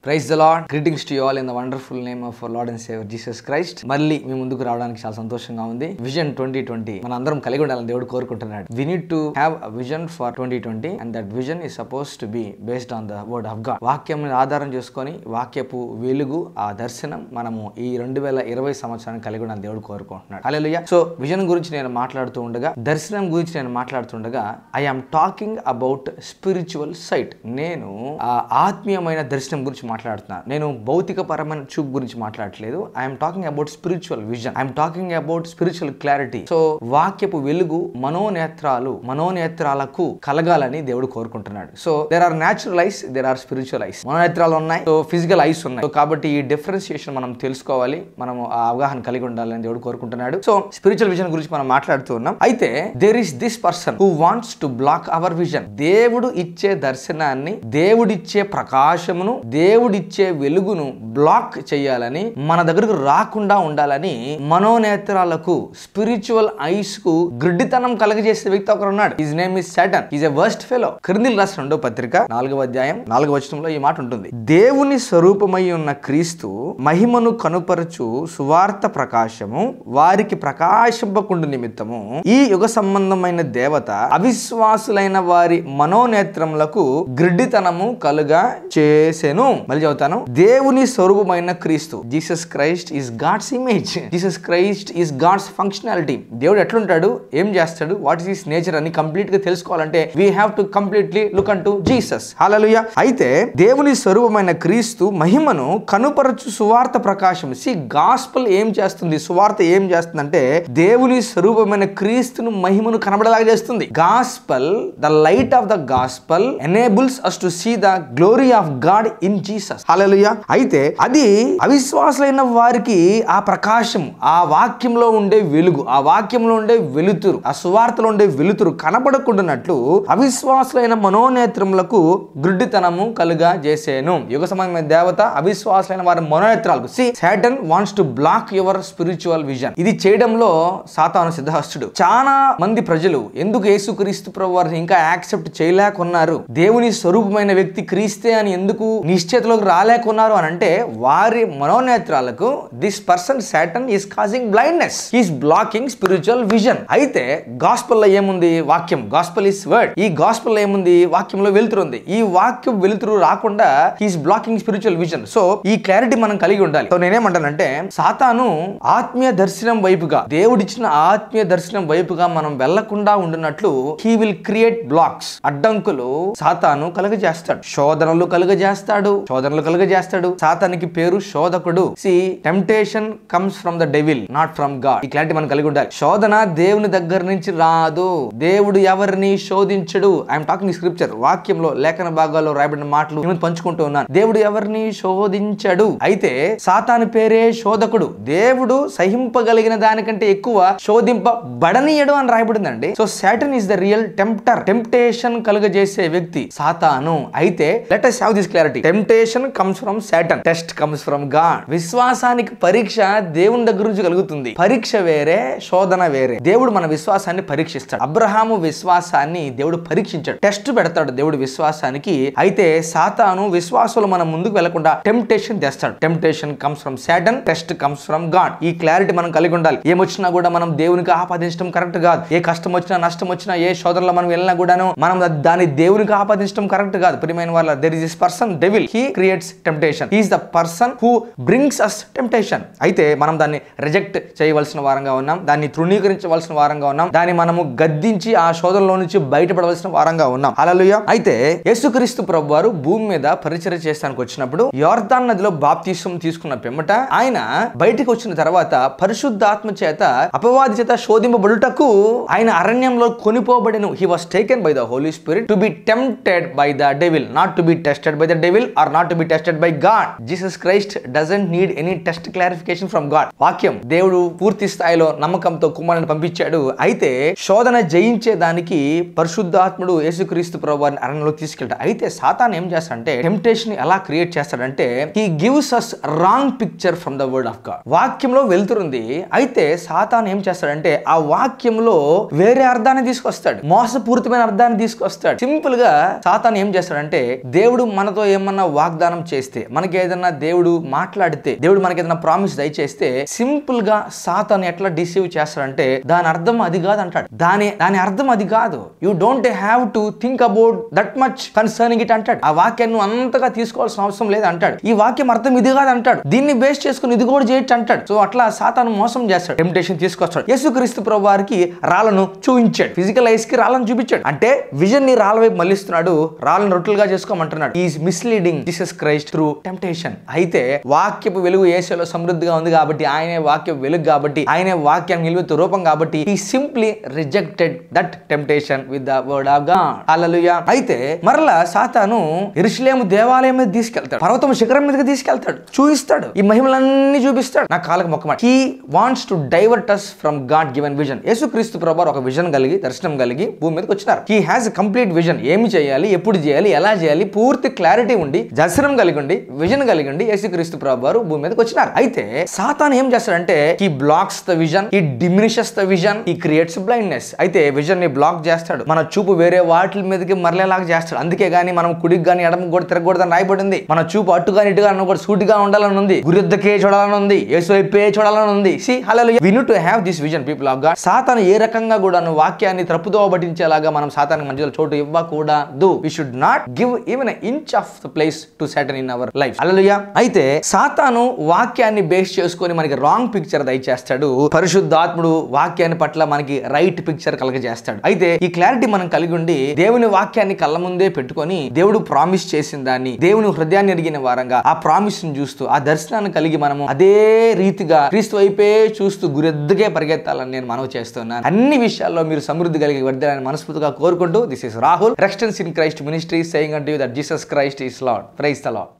Praise the Lord. Greetings to you all in the wonderful name of our Lord and saviour Jesus Christ. మళ్ళీ మీ ముందుకు రావడానికి చాలా సంతోషంగా ఉంది. విజన్ 2020 మన అందరం కలిగి ఉండాలని దేవుడు కోరుకుంటున్నాడు. We need to have a vision for 2020 and that vision is suppose to be based on the word of God. వాక్యం ఆధారం చేసుకొని వాక్యపు వెలుగు ఆ దర్శనం మనము ఈ 2020 సంవత్సరాన్ని కలిగి ఉండాలని దేవుడు కోరుకుంటున్నాడు. హల్లెలూయా. సో విజన్ గురించి నేను మాట్లాడుతూ ఉండగా, దర్శనం గురించి నేను మాట్లాడుతుండగా, I am talking about spiritual sight. నేను ఆత్మీయమైన దర్శనం గురించి మాట్లాడుతున్నాను. నేను భౌతిక పరమైన చూపు గురించి మాట్లాడట్లేదు. I'm talking about spiritual vision. I'm talking about spiritual clarity. So వాక్యపు వెలుగు మనోనేత్రాలకు కలగాలని దేవుడు కోరుకుంటున్నాడు. So there are natural eyes, there are spiritual eyes. మనోనేత్రాలు ఉన్నాయి, సో ఫిజికల్ ఐస్ ఉన్నాయి. సో కాబట్టి ఈ డిఫరెన్షియేషన్ మనం తెలుసుకోవాలి, మనం ఆ అవగాహన కలిగి ఉండాలని దేవుడు కోరుకుంటున్నాడు. సో స్పిరిచువల్ విజన్ గురించి మనం మాట్లాడుతూ ఉన్నాం. అయితే there is this person who wants to block our vision. దేవుడు ఇచ్చే దర్శనాన్ని, దేవుడిచ్చే ప్రకాశమును, దేవుడిచ్చే వెలుగును బ్లాక్ చేయాలని, మన దగ్గరకు రాకుండా ఉండాలని మనోనేత్రాలకు, స్పిరిచువల్ ఐస్ కు గ్రిడ్డితనం కలగజేసే వ్యక్తి ఒకరు ఉన్నాడు. His name is Satan. His a worst fellow. కొరింథీయులకు రాసిన 2వ పత్రిక 4వ అధ్యాయం 4వ వచనంలో ఈ మాట ఉంటుంది. దేవుని స్వరూపమై ఉన్న క్రీస్తు మహిమను కనుపరచు సువార్త ప్రకాశము వారికి ప్రకాశింపకుండు నిమిత్తము ఈ యుగ సంబంధమైన దేవత అవిశ్వాసులైన వారి మనోనేత్రములకు గ్రిడ్డితనము కలుగా చేసెను. మళ్ళీ చదువుతాను. దేవుని స్వరూపమైన క్రీస్తు, Jesus Christ is God's image. Jesus Christ is God's functionality. దేవుడు ఎట్లుంటాడు, ఏం చేస్తాడు, వాట్ ఇస్ హిస్ నేచర్ అని కంప్లీట్ గా తెలుసుకోవాలంటే we have to completely look unto Jesus. Hallelujah. అయితే దేవుని స్వరూపమైన క్రీస్తు మహిమను కనుపరచు సువార్త ప్రకాశం. సి గాస్పల్ ఏం చేస్తుంది, సువార్త ఏం చేస్తుందంటే దేవుని స్వరూపమైన క్రీస్తును మహిమను కనబడేలాగా చేస్తుంది. Gospel, the light of the gospel enables us to see the glory of God in Jesus. హల్లెలూయా. అయితే అది అవిశ్వాసులైన వారికి ఆ ప్రకాశం, ఆ వాక్యంలో ఉండే వెలుగు, ఆ వాక్యంలో ఉండే వెలుతురు, ఆ సువార్తలో ఉండే వెలుతురు కనబడకుండానట్లు అవిశ్వాసులైన మనోనేత్రములకు గ్రుడ్డితనము కలుగా చేసేను. యుగ సంబంధమైన దేవత అవిశ్వాసులైన వారి మనోనేత్రాలకు. See, Satan wants to block your spiritual vision. ఇది చేయడంలో సాతాను సిద్ధహస్తుడు. చాలా మంది ప్రజలు ఎందుకు యేసుక్రీస్తు ప్రభువారిని ఇంకా యాక్సెప్ట్ చేయలేకున్నారు, దేవుని స్వరూపమైన వ్యక్తి క్రీస్తే అని ఎందుకు నిశ్చయతలోకి రాలేకున్నారు అని అంటే, వారి మనోనేత్రాలకు this person Satan is causing blindness, is blocking spiritual vision. అయితే గాస్పల్ లో ఏముంది, వాక్యం, గాస్పల్ ఇస్ వర్డ్. ఈ గాస్పల్ లో ఏముంది, వాక్యంలో వెలుతురు ఉంది. ఈ వాక్యం వెలుతురు రాకుండా is blocking spiritual vision. So ఈ క్లారిటీ మనం కలిగి ఉండాలి. సో నేనేమంటానంటే, సాతాను ఆత్మీయ దర్శనం వైపుగా, దేవుడిచ్చిన ఆత్మీయ దర్శనం వైపుగా మనం వెళ్లకుండా ఉండునట్లు హీ విల్ క్రియేట్ బ్లాక్స్, అడ్డంకులు సాతాను కలుగజేస్తాడు. శోధనలు కలుగజేస్తాడు. సాతానికి పేరు శోధకుడు. See temptation comes from the devil, not from God. ఈ క్లారిటీ మనం కలిగి ఉండాలి. శోధన దేవుని దగ్గర నుంచి రాదు. దేవుడు ఎవరిని శోధించడు. ఐఎమ్ టాకింగ్ స్క్రిప్చర్, వాక్యంలో లేఖన భాగాల్లో రాయబడిన మాటలు నేను పంచుకుంటూ ఉన్నాను. దేవుడు ఎవరిని శోధించడు. అయితే సాతాను పేరే శోధకుడు. దేవుడు సహింపగలిగిన దానికంటే ఎక్కువ శోధింపబడనీయడు అని రాయబడిందండి. So Satan is the real tempter. Temptation కలుగజేసే వ్యక్తి సాతాను. అయితే let us have this clarity. Temptation comes from Satan. Test comes from God. విశ్వాసానికి పరీక్ష దేవుని దగ్గర నుంచి కలుగుతుంది. పరీక్ష వేరే, శోధన వేరే. దేవుడు మన విశ్వాసాన్ని పరీక్షిస్తాడు. అబ్రహాము విశ్వాసాన్ని దేవుడు పరీక్షించాడు, టెస్ట్ పెడతాడు దేవుడు విశ్వాసానికి. అయితే సాతాను విశ్వాసంలో మనం ముందుకు వెళ్లకుండా టెంప్టేషన్ తెస్తాడు. Temptation comes from Satan, test comes from God. ఈ క్లారిటీ మనం కలిగి ఉండాలి. ఏమొచ్చినా కూడా మనం దేవునికి ఆపాదించడం కరెక్ట్ కాదు. ఏ కష్టం వచ్చినా, నష్టం వచ్చినా, ఏ శోధనలో మనం వెళ్ళినా కూడాను మనం దాన్ని దేవునికి ఆపాదించడం కరెక్ట్ కాదు. ప్రియమైన వాళ్ళ, there is this person devil, he creates temptation, he is the person who brings us temptation. అయితే మనం దాన్ని రిజెక్ట్ చేయవలసిన వారంగా ఉన్నాం, దాన్ని తృణీకరించవలసిన వారంగా ఉన్నాం, దాన్ని మనము గద్దించి ఆ శోధనలో నుంచి బయటపడవలసిన వారంగా ఉన్నాం. హల్లెలూయా. అయితే యేసుక్రీస్తు ప్రభువారు భూమి మీద పరిచర్య చేయడానికి వచ్చినప్పుడు యోర్దాను నదిలో బాప్తిసం తీసుకున్న పిమ్మట ఆయన బయటికి వచ్చిన తర్వాత పరిశుద్ధాత్మ చేత అపవాది చేత శోధింపబడుటకు ఆయన అరణ్యంలో కొనిపోబడెను. he was taken by the Holy Spirit to be tempted by the devil, not to be tested by the devil or not to be tested by God. Jesus Christ doesn't need any test clarification from God. వాక్యం, దేవుడు పూర్తి స్థాయిలో నమ్మకంతో కుమారుని పంపించాడు. అయితే శోధన జయించేదానికి పరిశుద్ధాత్ముడు యేసుక్రీస్తు ప్రభువారిని అరణ్యంలో తీసుకెళ్తాడు. అయితే సాతాను ఏం చేస్తాడంటే, టెంప్టేషన్ ఎలా క్రియేట్ చేస్తాడంటే, he gives us wrong picture from the word of God. వాక్యంలో వెళ్తురుంది. అయితే సాతాను ఏం చేస్తాడంటే, ఆ వాక్యంలో వేరే అర్థాన్ని తీసుకొస్తాడు, మోసపూరితమైన అర్థాన్ని తీసుకొస్తాడు. సింపుల్ గా సాతాను ఏం చేస్తాడంటే, దేవుడు మనతో ఏమన్నా వాగ్దానం చేస్తే, మనకి ఏదైనా దేవుడు మాట్లాడితే, దేవుడు మనకి ఏదైనా ప్రామిస్ దయచేస్తే సింపుల్ గా సాతాను ఎట్లా డిసీవ్ చేస్తాడంటే దాని అర్థం అది కాదు అంటాడు. దాని అర్థం అది కాదు. You don't have to think about that much concerning it అంటాడు. ఆ వాక్యాన్ని నువ్వు అంతగా తీసుకోవాల్సిన అవసరం లేదు అంటాడు. ఈ వాక్యం అర్థం ఇది కాదు అంటాడు. దీన్ని బేస్ చేసుకుని ఇది కూడా చేయొచ్చు అంటాడు. సో అట్లా సాతాను మోసం చేస్తాడు, టెంప్టేషన్ తీసుకొస్తాడు. యేసుక్రీస్తు ప్రభు వారికి రాళ్ళను చూపించాడు, ఫిజికల్ ఐస్ కి రాళ్ళను చూపించాడు. అంటే విజన్ ని రాళ్ళ వైపు మళ్ళిస్తున్నాడు, రాళ్ళను రొట్టెలుగా చేసుకోమంటున్నాడు. Is misleading Jesus Christ through temptation. అయితే వాక్యపు వెలుగు యేసులో సమృద్ధిగా ఉంది కాబట్టి, ఆయనే వాక్యపు వెలుగు కాబట్టి, ఆయనే వాక్యం నిలువెత్తు రూపం కాబట్టి, he simply rejected that temptation with the word of God. హల్లెలూయా. అయితే మరలా సాతాను యెరూషలేము దేవాలయం మీద తీసుకెళ్తాడు, పర్వతం శిఖరం మీదకి తీసుకెళ్తాడు, చూపిస్తాడు, ఈ మహిమలన్నీ చూపిస్తాడు. నా కాళ్ళకు మొక్కమాట. he wants to divert us from God given vision. యేసుక్రీస్తు ప్రభువారు ఒక విజన్ కలిగి, దర్శనం కలిగి భూమి మీదకి వచ్చినారు. he has a complete vision. ఏమి చేయాలి, ఎప్పుడు చేయాలి, ఎలా చేయాలి, పూర్తి క్లారిటీ ఉండి, దర్శనం కలిగి ఉండి, విజన్ కలిగి ఉండి యేసుక్రీస్తు ప్రభువారు భూమి మీదకి వచ్చినారు. అయితే సాతాను ఏం చేస్తాడంటే he blocks the vision, he diminishes the vision, he creates blindness. అయితే విజన్ ని బ్లాక్ చేస్తాడు, మన చూపు వేరే వాటి మీదకి మరలేలాగా చేస్తాడు. అందుకే గానీ మనం కుడికి గానీ ఎడమకు కూడా తిరగకూడదని రాయబడింది. మన చూపు అట్టుగా ఇటుగా కూడా సూటిగా ఉండాలని ఉంది, గురిద్దకే చూడాలని ఉంది, యేసు వైపే చూడాలని ఉంది. See, hallelujah. We need to have this vision, people of God. సాతాను ఏ రకంగా కూడా వాక్యాన్ని తప్పుదోవ పట్టించేలాగా మనం సాతానికి మధ్యలో చోటు ఇవ్వకూడదు. We should not give even an inch of the place to Satan in our life. Hallelujah. అయితే సాతాను వాక్యాన్ని బేస్ చేసుకొని మనకి రాంగ్ పిక్చర్ దయచేస్తాడు, పరిశుద్ధాత్ముడు వాక్యాన్ని పట్ల మనకి రైట్ పిక్చర్ కలగజేస్తాడు. అయితే ఈ క్లారిటీ మనం కలిగి ఉండి దేవుని వాక్యాన్ని కళ్ళ ముందే పెట్టుకొని దేవుడు ప్రామిస్ చేసిన దాన్ని, దేవుని హృదయాన్ని ఎరిగిన వారంగా ఆ ప్రామిస్ ని చూస్తూ, ఆ దర్శనాన్ని కలిగి మనము అదే రీతిగా క్రీస్తు వైపే చూస్తూ గురెద్దుకే పరిగెత్తాలని నేను మనవి చేస్తున్నాను. అన్ని విషయాల్లో మీరు సమృద్ధి కలిగి వర్ధిల్లాలని మనస్ఫూర్తిగా కోరుకుంటూ, దిస్ ఇస్ రాహుల్, రెస్టెన్స్ in Christ ministry, saying unto you that Jesus Christ is Lord. Praise the lord.